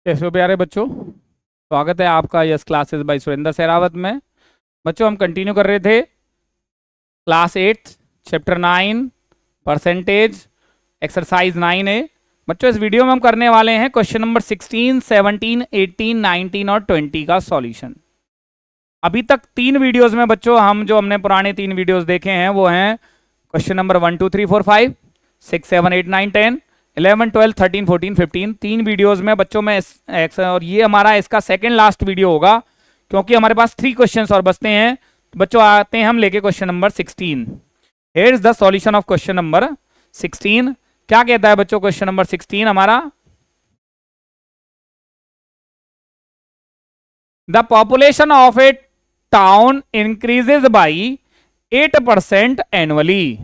कैसे हो प्यारे बच्चों। स्वागत है आपका yes classes bye Surendra Sehrawat में। बच्चों हम कंटिन्यू कर रहे थे class 8 chapter 9 percentage exercise 9A। बच्चों इस वीडियो में हम करने वाले हैं क्वेश्चन नंबर 16, 17, 18, 19 और 20 का सॉल्यूशन। अभी तक 3 वीडियोस में बच्चों हमने पुराने 3 वीडियोस देखे हैं वो हैं क्वेश्चन नंबर 1, 2, 3, 4, 5, 6, 7, 8, 9, 10, 11, 12, 13, 14, 15। 3 वीडियोस में बच्चों में और ये हमारा इसका सेकंड लास्ट वीडियो होगा क्योंकि हमारे पास 3 क्वेश्चंस और बचते हैं। बच्चों आते हैं हम लेके question number 16। Here is the solution of question number 16। क्या कहता है बच्चों क्वेश्चन नंबर 16 हमारा? The population of A town increases by 8% annually.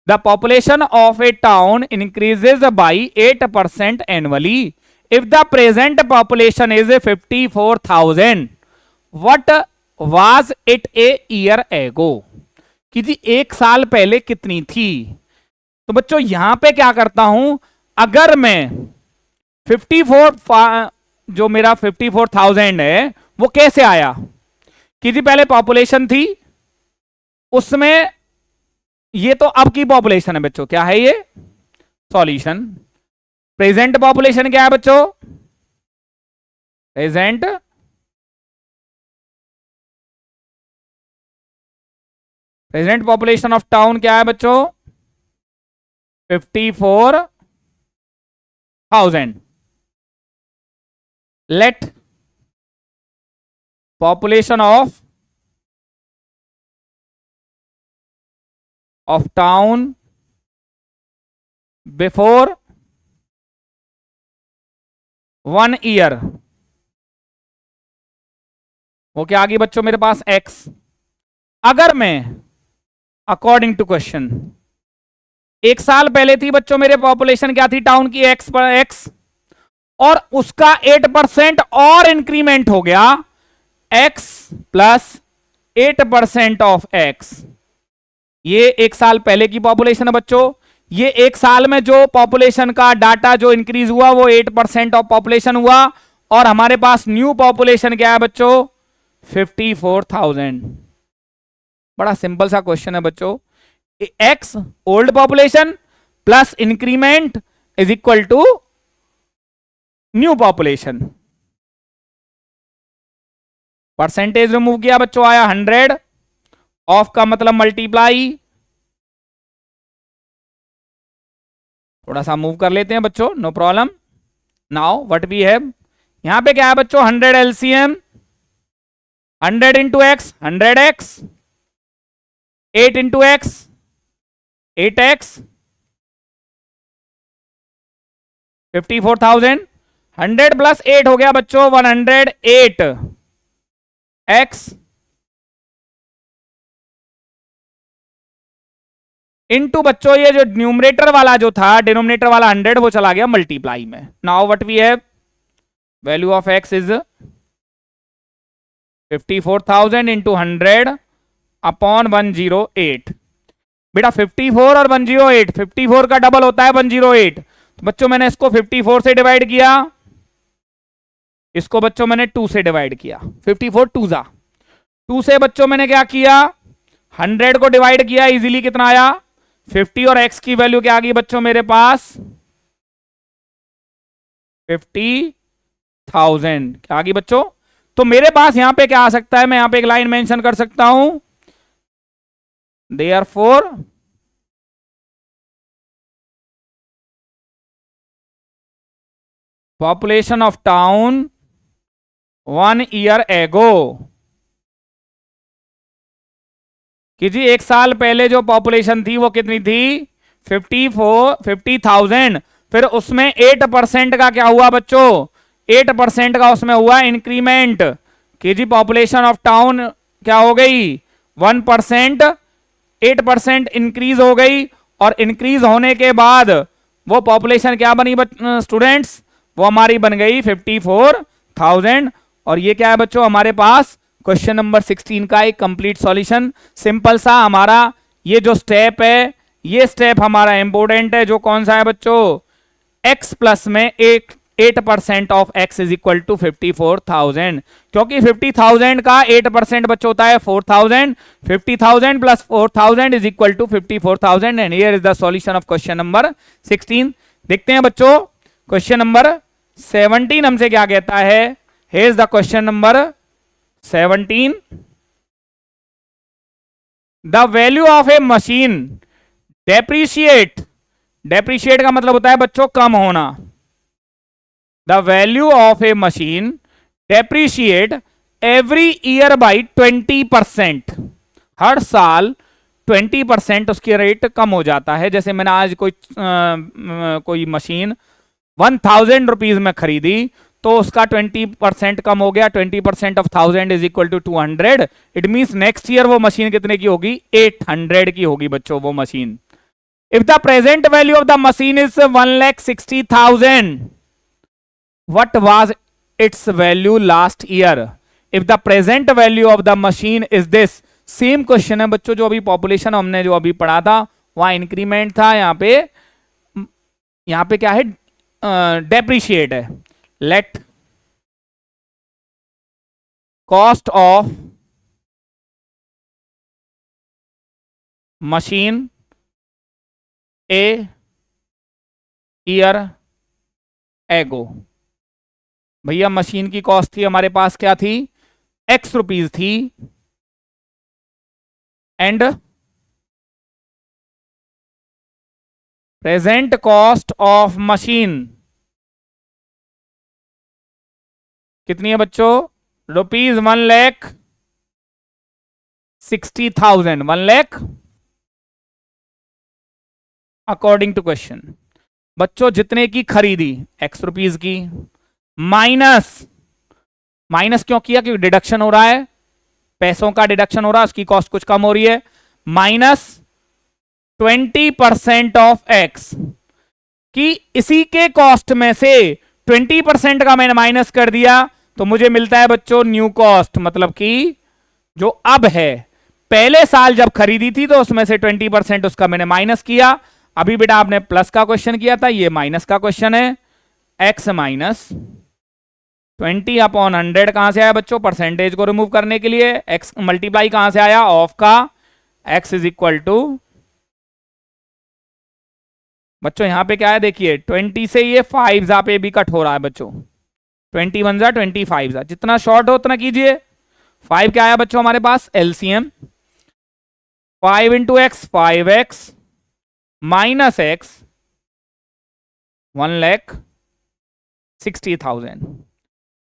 The population of a town increases by 8% annually. If the present population is 54,000, what was it a year ago? कि जी 1 साल पहले कितनी थी? तो बच्चों यहां पे क्या करता हूं, अगर मैं 54 जो मेरा 54,000 है वो कैसे आया कि जी पहले पॉपुलेशन थी उसमें, ये तो अब की पॉपुलेशन है बच्चों। क्या है ये? सॉल्यूशन। प्रेजेंट पॉपुलेशन क्या है बच्चों? प्रेजेंट पॉपुलेशन ऑफ टाउन क्या है बच्चों? 54,000। Let population of town before 1 year, वो क्या आ गई बच्चों मेरे पास? x। अगर मैं अकॉर्डिंग टू क्वेश्चन 1 साल पहले थी बच्चों मेरे पॉपुलेशन क्या थी टाउन की? x पर x, और उसका 8% और इंक्रीमेंट हो गया x प्लस 8% ऑफ x। ये 1 साल पहले की पॉपुलेशन है बच्चों। ये 1 साल में जो पॉपुलेशन का डाटा जो इंक्रीज हुआ वो 8% ऑफ पॉपुलेशन हुआ, और हमारे पास न्यू पॉपुलेशन क्या है बच्चों? 54,000। बड़ा सिंपल सा क्वेश्चन है बच्चों। X old population plus increment is equal to new population. Percentage remove किया बच्चों, आया 100। ऑफ का मतलब मल्टीप्लाई। थोड़ा सा मूव कर लेते हैं बच्चों, no problem. Now what we have, यहां पे क्या है बच्चों? 100 LCM, 100 into x 100x, 8 into x 8x, 54,000। 100 plus 8 हो गया बच्चों 108x इनटू बच्चों ये जो न्यूमरेटर वाला जो था, डिनोमिनेटर वाला 100 वो चला गया मल्टीप्लाई में। Now what we have, value of x is 54,000 into 100 upon 108। बेटा 54 और 108, 54 का डबल होता है 108। तो बच्चों मैंने इसको 54 से डिवाइड किया, इसको बच्चों मैंने 2 से डिवाइड किया। 54 2 जा 2 से बच्चों मैंने क्या किया, 100 को डिवाइड किया, इजीली कितना आया 50, और x की वैल्यू क्या आ गई बच्चों मेरे पास 50,000। क्या आ गई बच्चों? तो मेरे पास यहां पे क्या आ सकता है, मैं यहां पे एक लाइन मेंशन कर सकता हूं, therefore population of town 1 year ago, कि जी 1 साल पहले जो पॉपुलेशन थी वो कितनी थी? 50,000। फिर उसमें 8% का क्या हुआ बच्चों? 8% का उसमें हुआ इंक्रीमेंट, कि जी पॉपुलेशन ऑफ टाउन क्या हो गई 1%, 8% इंक्रीज हो गई, और इंक्रीज होने के बाद वो पॉपुलेशन क्या बनी स्टूडेंट्स? वो हमारी बन गई 54,000। और ये क्या है बच्चों हमारे पास क्वेश्चन नंबर 16 का एक कंप्लीट सॉल्यूशन। सिंपल सा हमारा ये जो स्टेप है, ये स्टेप हमारा इंपॉर्टेंट है, जो कौन सा है बच्चों? x प्लस में एक 8% of x is equal to 54,000, क्योंकि 50,000 का 8% बच्चों होता है 4,000, 50,000 plus 4,000 is equal to 54,000 and here is the solution of question number 16। देखते हैं बच्चों क्वेश्चन नंबर 17 हमसे क्या कहता है। Here is the question number 17। The value of A machine depreciate, depreciate का मतलब होता है बच्चों कम होना। The value of A machine depreciate every year by 20%, हर साल 20% उसकी रेट कम हो जाता है। जैसे मैंने आज कोई मशीन 1,000 रुपीज में खरीदी तो उसका 20% कम हो गया, 20% of 1000 is equal to 200। It means next year वो मशीन कितने की होगी, 800 की होगी बच्चों वो machine. If the present value of the machine is 1,60,000, what was its value last year? If the present value of the machine is this, same question है बच्चों जो अभी पॉपुलेशन हमने जो अभी पढ़ा था वहां इंक्रीमेंट था, यहाँ पे क्या है, डेप्रीशिएट है। Let cost of machine a year ago, भैया मशीन की कॉस्ट थी हमारे पास क्या थी, x रुपीज थी, and present cost of machine कितनी है बच्चों, rupees 1,60,000, 1 lakh according to question. बच्चों जितने की खरीदी x रुपीज की, माइनस क्यों किया, क्योंकि डिडक्शन हो रहा है, पैसों का डिडक्शन हो रहा है, उसकी कॉस्ट कुछ कम हो रही है, माइनस 20% ऑफ x, कि इसी के कॉस्ट में से 20% का मैंने माइनस कर दिया तो मुझे मिलता है बच्चों न्यू कॉस्ट, मतलब कि जो अब है, पहले साल जब खरीदी थी तो उसमें से 20% उसका मैंने माइनस किया। अभी बेटा आपने प्लस का क्वेश्चन किया था, ये माइनस का क्वेश्चन है। x माइनस 20/100 कहां से आया बच्चों, परसेंटेज को रिमूव करने के लिए, x मल्टीप्लाई कहां से आया, ऑफ का, x इज इक्वल टू, बच्चों यहां पे क्या है देखिए, 20 से ये 5 जा पे भी कट हो रहा है बच्चों, 21 जा 25 जा, जितना शॉर्ट हो उतना कीजिए। 5 क्या आया बच्चों हमारे पास, LCM 5 into x 5x minus x 1,60,000।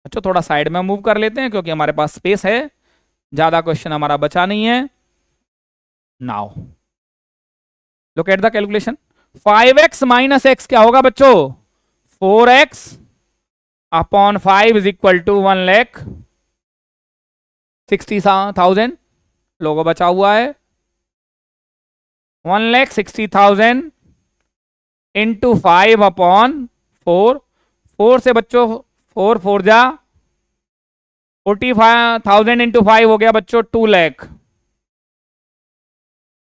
अच्छा थोड़ा साइड में मूव कर लेते हैं क्योंकि हमारे पास स्पेस है, ज्यादा क्वेश्चन हमारा बचा नहीं है। Now look at the calculation, 5x minus x क्या होगा बच्चों, 4x upon 5 is equal to 1,60,000, लोगों बचा हुआ है 1,60,000 इंटू 5 अपॉन 4, 4 से बच्चों 4 4 जा 45,000 इंटू 5 हो गया बच्चों 2 लाख।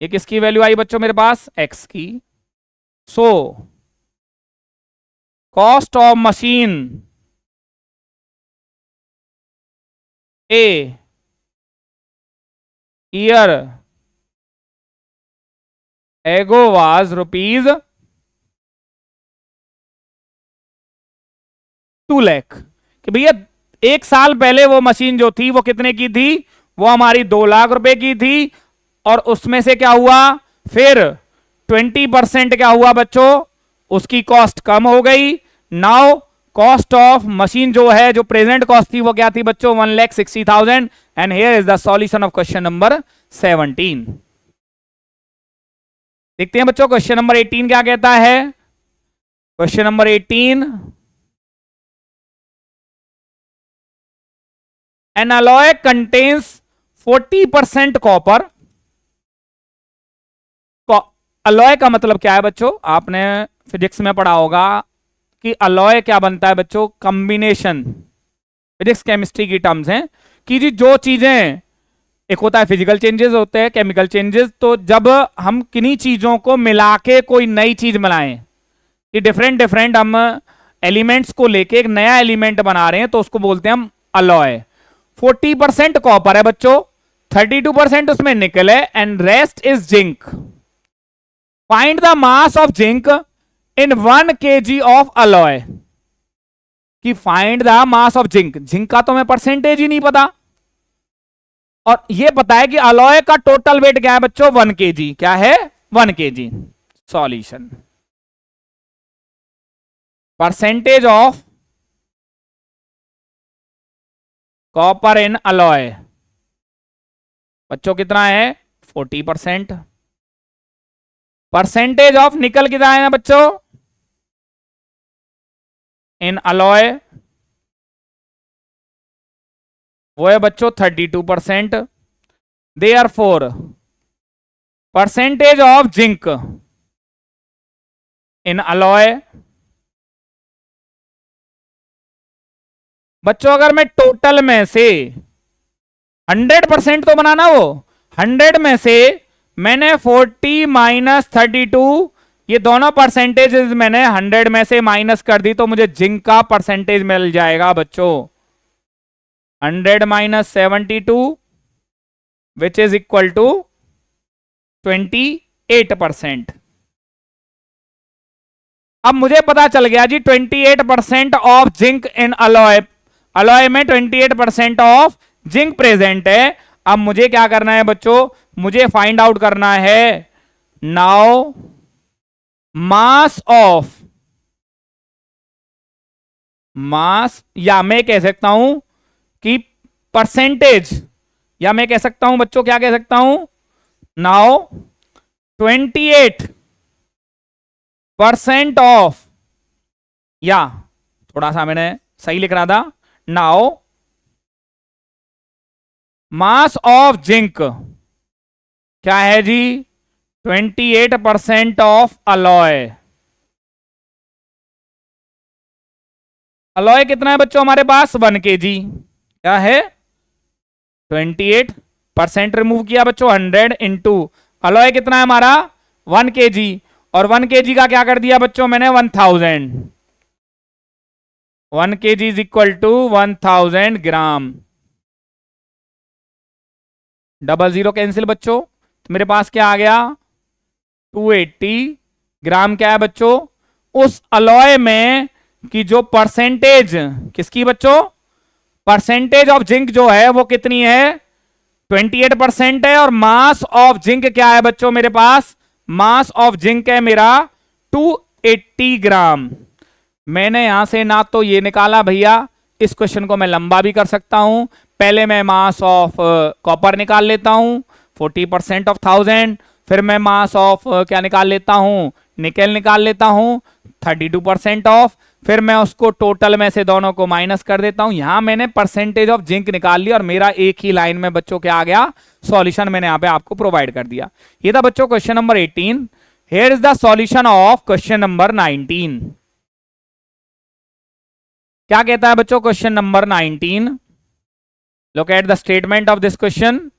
ये किसकी वैल्यू आई बच्चों मेरे पास, x की। So cost of machine a year ago was rupees 2 lakh, कि भैया एक साल पहले वो मशीन जो थी वो कितने की थी, वो हमारी 2 लाख रुपए की थी, और उसमें से क्या हुआ, फिर 20% क्या हुआ बच्चों, उसकी कॉस्ट कम हो गई। नाउ कॉस्ट ऑफ मशीन जो है, जो प्रेजेंट कॉस्ट थी वो क्या थी बच्चों, 1,60,000 and here is the solution of question number 17। देखते हैं बच्चों क्वेश्चन नंबर 18 क्या कहता है। Question number 18, N alloy contains 40% copper. Alloy का मतलब क्या है बच्चों, आपने फिजिक्स में पढ़ा होगा कि अलॉय क्या बनता है बच्चों, कॉम्बिनेशन, फिजिक्स केमिस्ट्री की टर्म्स हैं कि जी जो चीजें, एक होता है फिजिकल चेंजेस, होते हैं केमिकल चेंजेस, तो जब हम किन्हीं चीजों को मिला के कोई नई चीज बनाएं, कि डिफरेंट हम एलिमेंट्स को लेके एक नया एलिमेंट बना रहे हैं तो उसको बोलते हैं हम अलॉय। 40% कॉपर है बच्चों, 32% उसमें निकल है and rest is zinc. Find the mass of zinc in 1 kg of alloy. कि find the mass of zinc, zinc का तो मैं परसेंटेज ही नहीं पता, और ये पता है कि अलॉय का टोटल वेट क्या है बच्चों 1 kg। क्या है 1 kg। Solution, percentage of copper in alloy बच्चों कितना है 40%। परसेंटेज ऑफ निकल कितना है ना बच्चों इन अलॉय, वो है बच्चों 32%। Therefore percentage of zinc in alloy, बच्चों अगर मैं टोटल में से 100% तो बनाना, वो 100 में से मैंने 40 माइनस 32 ये दोनों परसेंटेजेस मैंने 100 में से माइनस कर दी तो मुझे जिंक का परसेंटेज मिल जाएगा बच्चों 100 minus 72 which is equal to 28%। अब मुझे पता चल गया जी 28% of zinc in alloy, alloy में 28% ऑफ जिंक प्रेजेंट है। अब मुझे क्या करना है बच्चों, मुझे फाइंड आउट करना है नाउ मास ऑफ, मास या मैं कह सकता हूं कि परसेंटेज, या मैं कह सकता हूं बच्चों क्या कह सकता हूं नाउ 28% ऑफ, या थोड़ा सा मैंने सही लिख रहा था, नाउ मास ऑफ जिंक क्या है जी 28% ऑफ अलॉय। अलॉय कितना है बच्चों हमारे पास 1 kg, क्या है 28% रिमूव किया बच्चों 100 इंटू अलॉय कितना है हमारा 1 kg, और 1 kg का क्या कर दिया बच्चों मैंने 1000। 1 kg is equal to 1000 gram. 00 cancel बच्चों, तो मेरे पास क्या आ गया 280 ग्राम। क्या है बच्चों उस अलॉय में की जो परसेंटेज, किसकी बच्चों परसेंटेज ऑफ जिंक जो है वो कितनी है 28% है, और मास ऑफ जिंक क्या है बच्चों मेरे पास, मास ऑफ जिंक है मेरा 280 ग्राम। मैंने यहां से ना तो ये निकाला भैया, इस क्वेश्चन को मैं लंबा भी कर सकता हूं। पहले मैं मास ऑफ कॉपर निकाल लेता हूं 40% ऑफ 1000, फिर मैं मास ऑफ क्या निकाल लेता हूं निकेल निकाल लेता हूं 32% ऑफ, फिर मैं उसको टोटल में से दोनों को माइनस कर देता हूं। यहां मैंने परसेंटेज ऑफ जिंक निकाल लिया और मेरा एक ही लाइन में बच्चों क्या आ गया सॉल्यूशन मैंने यहां पे आपको प्रोवाइड कर दिया। ये था बच्चों question number 18। Here is the solution of question number 19। क्या कहता है बच्चों question number 19, look at the statement of this question.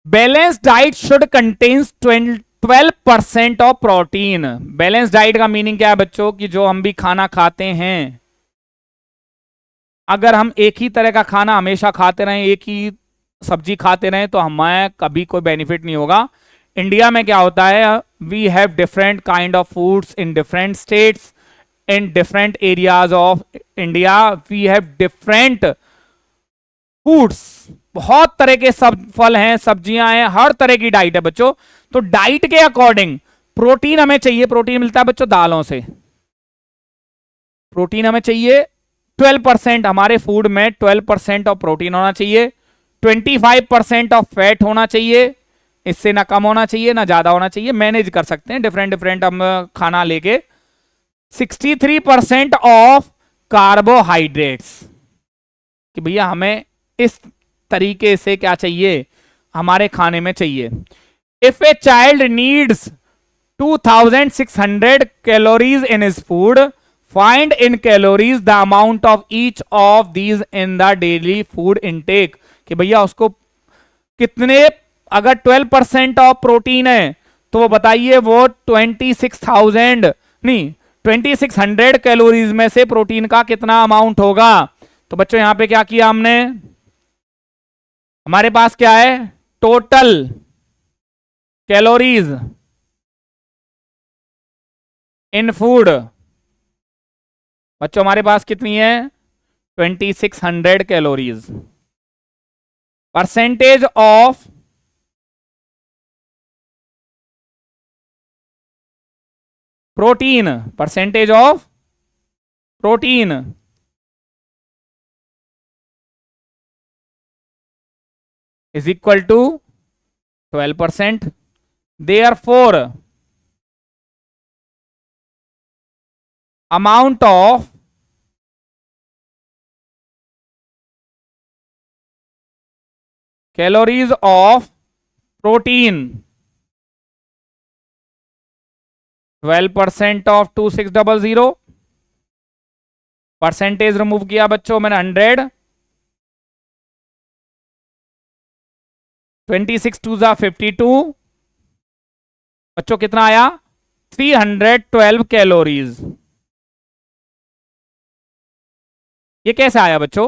Balance diet should contains 12% of protein. Balance diet का मीनिंग क्या है बच्चों कि जो हम भी खाना खाते हैं, अगर हम एक ही तरह का खाना हमेशा खाते रहें, एक ही सब्जी खाते रहें, तो हमें कभी कोई बेनिफिट नहीं होगा। इंडिया में क्या होता है, we have different kind of foods in different states, in different areas of India we have different foods. बहुत तरह के सब फल हैं, सब्जियां हैं, हर तरह की डाइट है बच्चों। तो डाइट के अकॉर्डिंग प्रोटीन हमें चाहिए, प्रोटीन मिलता है बच्चों दालों से। प्रोटीन हमें चाहिए 12%, हमारे फूड में 12% ऑफ प्रोटीन होना चाहिए, 25% ऑफ फैट होना चाहिए, इससे ना कम होना चाहिए ना ज्यादा होना चाहिए, मैनेज कर सकते हैं डिफरेंट डिफरेंट हम खाना लेके। 63% ऑफ कार्बोहाइड्रेट्स, कि भैया हमें इस तरीके से क्या चाहिए हमारे खाने में चाहिए। If a child needs 2600 calories in his food, find in calories the amount of each of these in the daily food intake. कि भैया उसको कितने, अगर 12% ऑफ प्रोटीन है तो वो बताइए वो 26,000 नहीं 2600 कैलोरीज में से प्रोटीन का कितना अमाउंट होगा। तो बच्चों यहां पे क्या किया हमने, हमारे पास क्या है, टोटल कैलोरीज इन फूड। बच्चों हमारे पास कितनी है, 2600 calories. Percentage of protein, percentage of protein is equal to 12%। Therefore amount of calories of protein 12% of 2600, percentage remove किया बच्चों मैंने 100, 26 2 जा 52, बच्चों कितना आया 312 कैलोरीज। ये कैसे आया बच्चों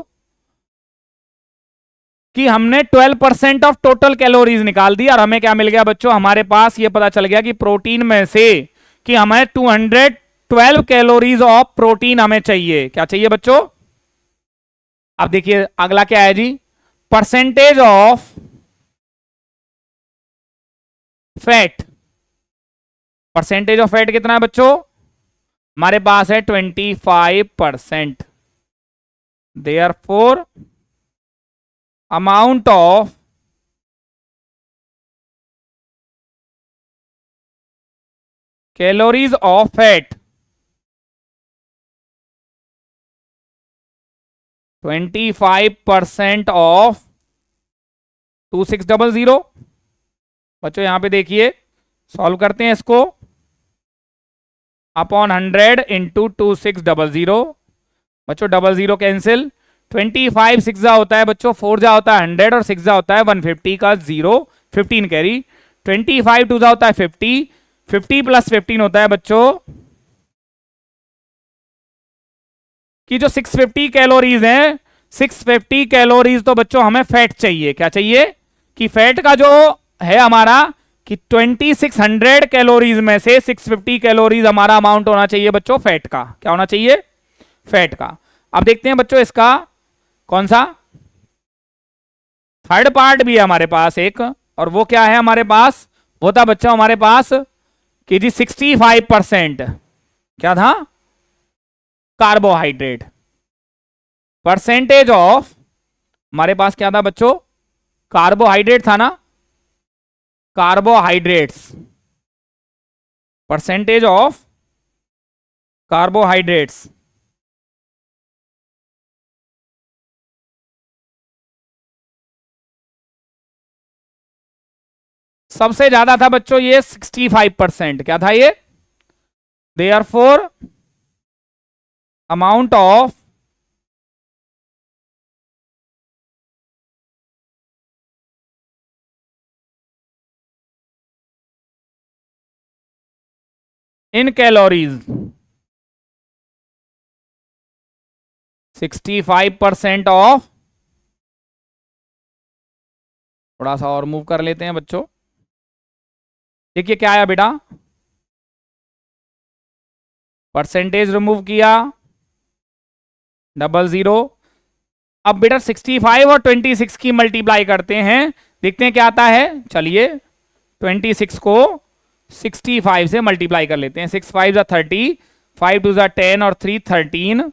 कि हमने 12% ऑफ टोटल कैलोरीज निकाल दी और हमें क्या मिल गया बच्चों, हमारे पास ये पता चल गया कि प्रोटीन में से कि हमें 212 कैलोरीज ऑफ प्रोटीन हमें चाहिए। क्या चाहिए बच्चों, अब देखिए अगला क्या है जी, percentage of fat. Percentage of fat कितना है बच्चों, हमारे पास है 25%। Therefore, amount of calories of fat 25% of 2600। बच्चों यहां पे देखिए सॉल्व करते हैं इसको, अपॉन 100 इंटू 2600। बच्चों 00 कैंसिल, 25 6 जा होता है बच्चों, 4 जा होता है 100 और 6 जा होता है 150 का 0, 15 कैरी, 25 2 जा होता है 50, 50 प्लस 15 होता है बच्चों कि जो 650 कैलोरीज हैं, 650 कैलोरीज तो बच्चों हमें फैट चाहिए। क्या चाहिए कि फैट का जो है हमारा कि 2600 कैलोरीज में से 650 कैलोरीज हमारा अमाउंट होना चाहिए बच्चों फैट का। क्या होना चाहिए, फैट का। अब देखते हैं बच्चों इसका कौन सा थर्ड पार्ट भी है हमारे पास एक, और वो क्या है हमारे पास, वो था बच्चों हमारे पास कि जी 65% क्या था, कार्बोहाइड्रेट। परसेंटेज ऑफ हमारे पास क्या था बच्चों, कार्बोहाइड्रेट था ना, कार्बोहाइड्रेट्स, परसेंटेज ऑफ कार्बोहाइड्रेट्स सबसे ज्यादा था बच्चों ये 65%। क्या था ये, therefore amount of in calories 65% of, थोड़ा सा और मूव कर लेते हैं बच्चों। देखिए क्या आया बेटा, परसेंटेज रिमूव किया 00। अब बेटा 65 और 26 की मल्टीप्लाई करते हैं, देखते हैं क्या आता है। चलिए 26 को 65 से मल्टीप्लाई कर लेते हैं। 6 5 जा 30, 5 2 जा 10 और 3 13,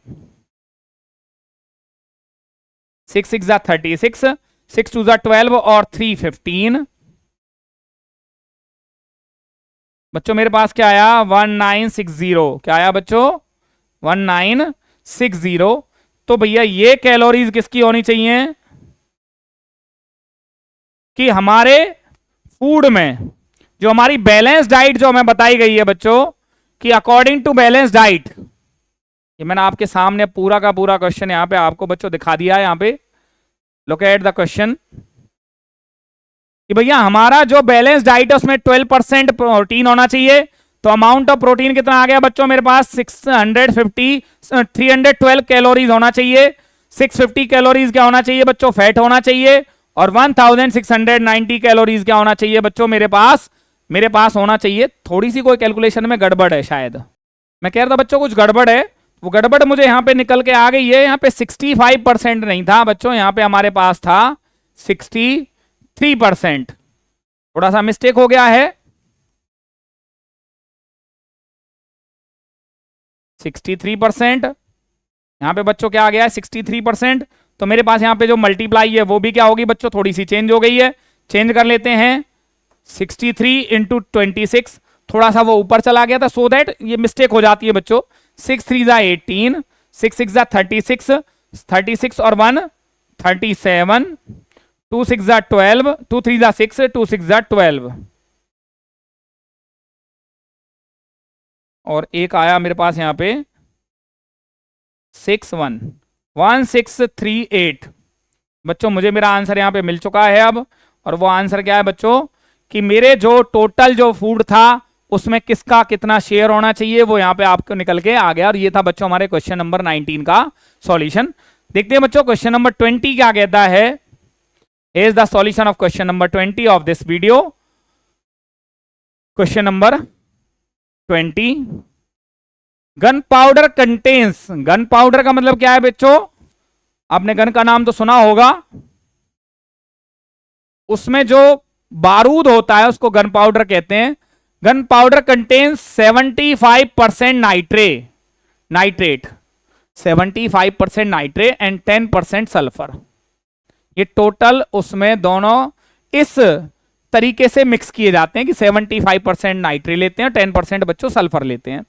6 6 जा 36, 6 2 जा 12 और 3 15। बच्चों मेरे पास क्या आया 1960। क्या आया बच्चों 1960। तो भैया ये कैलोरीज किसकी होनी चाहिए कि हमारे फूड में जो हमारी बैलेंस डाइट जो हमें बताई गई है बच्चों कि अकॉर्डिंग टू बैलेंस डाइट, ये मैंने आपके सामने पूरा का पूरा क्वेश्चन यहां पे आपको बच्चों दिखा दिया है। यहां पे लुक एट द क्वेश्चन, कि भैया हमारा जो बैलेंस डाइट है उसमें 12% प्रोटीन होना चाहिए। तो अमाउंट ऑफ प्रोटीन कितना आ गया बच्चों मेरे पास 312 कैलोरीज होना चाहिए। 650 कैलोरीज क्या होना चाहिए बच्चों, फैट होना चाहिए। और 1690 कैलोरीज क्या होना चाहिए बच्चों मेरे पास होना चाहिए। थोड़ी सी कोई कैलकुलेशन में गड़बड़ है शायद, मैं कह रहा था बच्चों कुछ गड़बड़ है, वो गड़बड़ मुझे यहां पे निकल के आ गई है। यहां पे 65% नहीं था बच्चों, यहां पे हमारे पास था 63%। थोड़ा सा मिस्टेक हो गया है। 63% यहां पे बच्चों क्या आ गया है 63%। तो मेरे पास यहां पे जो मल्टीप्लाई है वो भी क्या होगी बच्चों, थोड़ी सी चेंज हो गई है। चेंज कर लेते हैं 63 इंटू 26, थोड़ा सा वो ऊपर चला गया था, सो दैट ये मिस्टेक हो जाती है बच्चों। 6 3 जा 18, 6 6 जा 36, 36 और 1 37, 2 6 जा 12, 2 3 जा 6, 2 6 जा 12, और एक आया मेरे पास यहां पे 1638। बच्चों मुझे मेरा आंसर यहां पे मिल चुका है अब। और वो आंसर क्या है बच्चों, कि मेरे जो टोटल जो फूड था उसमें किसका कितना शेयर होना चाहिए, वो यहां पे आपको निकल के आ गया। और ये था बच्चों हमारे क्वेश्चन नंबर 19 का सॉल्यूशन। देखते हैं बच्चों क्वेश्चन नंबर 20 क्या कहता है। Is the solution of question number 20 of this video. Question number 20, gun powder contains, gun powder का मतलब क्या है बच्चों, आपने गन का नाम तो सुना होगा, उसमें जो बारूद होता है उसको गन पाउडर कहते हैं। Gun powder contains 75% nitrate, 75% nitrate and 10% sulphur. ये टोटल उसमें दोनों इस तरीके से मिक्स किए जाते हैं कि 75% नाइट्रेट लेते हैं, 10% बच्चों सल्फर लेते हैं।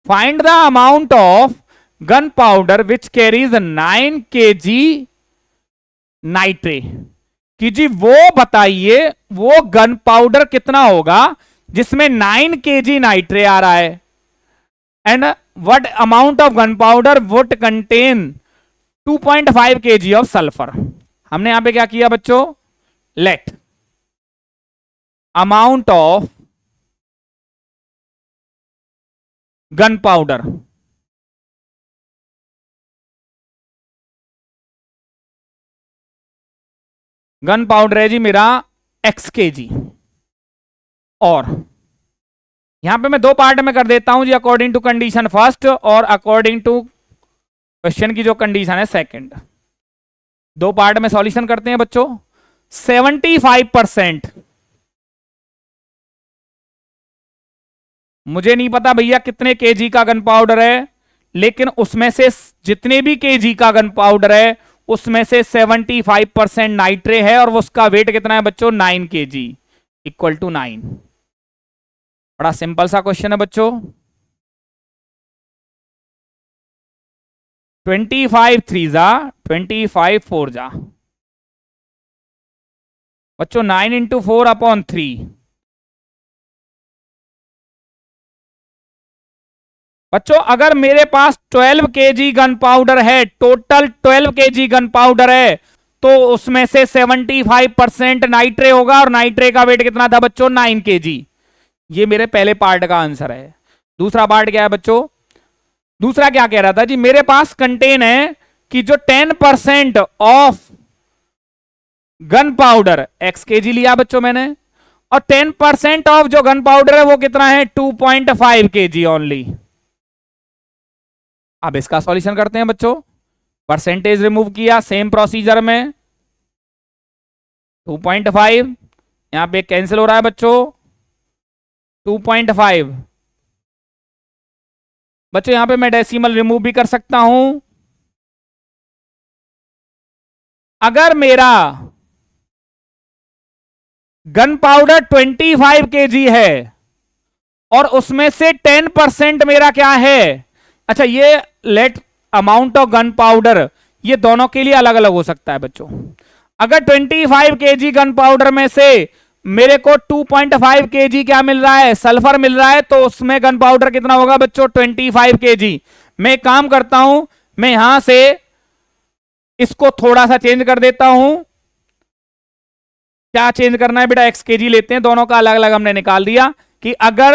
Find the amount of gun powder which carries 9 kg नाइट्रे, कि जी वो बताइए वो गन पाउडर कितना होगा जिसमें 9 kg नाइट्रे आ रहा है, and what amount of gun powder would contain 2.5 kg of sulphur. हमने यहां पे क्या किया बच्चों, let amount of gun powder है जी मेरा x kg, और यहां पे मैं दो पार्ट में कर देता हूं जी, अकॉर्डिंग टू कंडीशन फर्स्ट और अकॉर्डिंग टू क्वेश्चन की जो कंडीशन है सेकंड। दो पार्ट में सॉल्यूशन करते हैं बच्चों। 75%, मुझे नहीं पता भैया कितने केजी का गन पाउडर है, लेकिन उसमें से जितने भी केजी का गन पाउडर है उसमें से 75% नाइट्रे है, और उसका वेट कितना है बच्चों 9 kg इक्वल टू 9। बड़ा सिंपल सा क्वेश्चन है बच्चों। 25 3 जा 25 4 जा बच्चों 9 इंटू 4 अपॉन 3। बच्चों अगर मेरे पास 12 kg गन पाउडर है, टोटल 12 kg गन पाउडर है, तो उसमें से 75% नाइट्रे होगा, और नाइट्रे का वेट कितना था बच्चों 9 kg। ये मेरे पहले पार्ट का आंसर है। दूसरा पार्ट क्या है बच्चों, दूसरा क्या कह रहा था जी, मेरे पास कंटेन है कि जो 10% of gun powder x kg लिया बच्चों मैंने, और 10% ऑफ जो गन पाउडर है वो कितना है 2.5 kg ओनली। अब इसका सॉल्यूशन करते हैं बच्चों। परसेंटेज रिमूव किया सेम प्रोसीजर में, 2.5 यहां पे कैंसिल हो रहा है बच्चों, 2.5 बच्चों यहां पे मैं डेसिमल रिमूव भी कर सकता हूं। अगर मेरा गन पाउडर 25 kg है और उसमें से 10% मेरा क्या है, अच्छा ये let amount of gun powder, ये दोनों के लिए अलग अलग हो सकता है बच्चों। अगर 25 kg गन पाउडर में से मेरे को 2.5 kg क्या मिल रहा है, सल्फर मिल रहा है, तो उसमें गन पाउडर कितना होगा बच्चों 25 kg। मैं एक काम करता हूं, मैं यहां से इसको थोड़ा सा चेंज कर देता हूं, क्या चेंज करना है बेटा, x kg लेते हैं, दोनों का अलग अलग हमने निकाल दिया कि अगर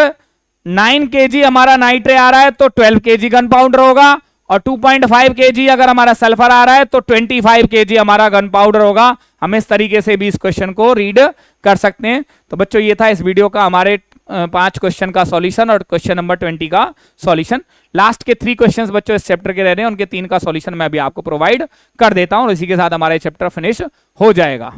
9 kg हमारा नाइट्रे आ रहा है तो 12 kg गन पाउडर होगा, और 2.5 kg अगर हमारा सल्फर आ रहा है तो 25 kg हमारा गन पाउडर होगा। हम इस तरीके से भी इस क्वेश्चन को रीड कर सकते हैं। तो बच्चों ये था इस वीडियो का हमारे 5 क्वेश्चन का सॉल्यूशन और क्वेश्चन नंबर 20 का सॉल्यूशन। लास्ट के 3 क्वेश्चंस बच्चों इस चैप्टर के रह रहे हैं, उनके 3 का सॉल्यूशन मैं भी आपको प्रोवाइड कर देता हूं और इसी के साथ हमारा चैप्टर फिनिश हो जाएगा।